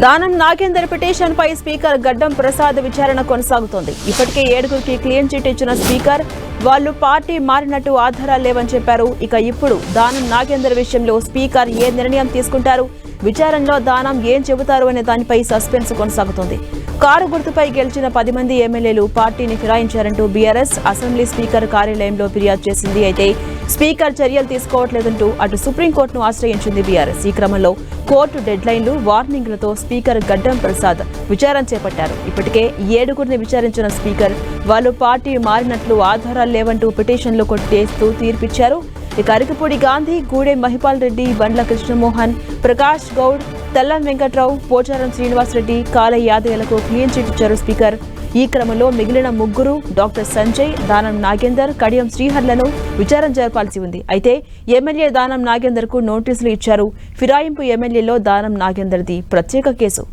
Danam Nagender petition పై speaker గడ్డం ప్రసాద్ విచారణ కొనసాగుతోంది. ఇప్పటికే 7గురికి క్లీన్ చిట్ ఇచ్చిన స్పీకర్ వాళ్లు పార్టీ మారినట్టు ఆధారాలు లేవని చెప్పారు. ఇప్పుడు దానం నాగేందర్ విషయంలో స్పీకర్ ఏ నిర్ణయం తీసుకుంటారు, విచారణలో దానం ఏం చెబుతారు అనే దానిపై సస్పెన్స్ కొనసాగుతోంది. కారు గుర్తుపై గెలిచిన 10 మంది ఎమ్మెల్యేలు పార్టీని ఫిరాయించారంటూ బీఆర్ఎస్ అసెంబ్లీ స్పీకర్ కార్యాలయంలో ఫిర్యాదు చేసింది. అయితే స్పీకర్ చర్యలు తీసుకోవట్లేదంటూ అటు సుప్రీంకోర్టును ఆశ్రయించింది బీఆర్ఎస్. ఈ క్రమంలో కోర్టు డెడ్లైన్లు, వార్నింగ్లతో స్పీకర్ గడ్డం ప్రసాద్ విచారణ చేపట్టారు. ఇప్పటికే 7గురిని విచారించిన స్పీకర్ వాళ్లు పార్టీ మారినట్లు ఆధారాలు లేవంటూ పిటిషన్లు కొట్టేస్తూ తీర్పిచ్చారు. అరకపూడి గాంధీ, గూడెం మహిపాల్ రెడ్డి, బండ్ల కృష్ణమోహన్, ప్రకాష్ గౌడ్, తెల్లం వెంకట్రావు, పోచారం శ్రీనివాసరెడ్డి, కాలై యాదయ్యలకు క్లీన్ చిట్ ఇచ్చారు స్పీకర్. ఈ క్రమంలో మిగిలిన 3 డాక్టర్ సంజయ్, దానం నాగేందర్, కడియం శ్రీహర్లను విచారణ జరపాల్సి ఉంది. అయితే ఎమ్మెల్యే దానం నాగేందర్ కు నోటీసులు ఇచ్చారు. ఫిరాయింపు ఎమ్మెల్యేలో దానం నాగేందర్ది ప్రత్యేక కేసు.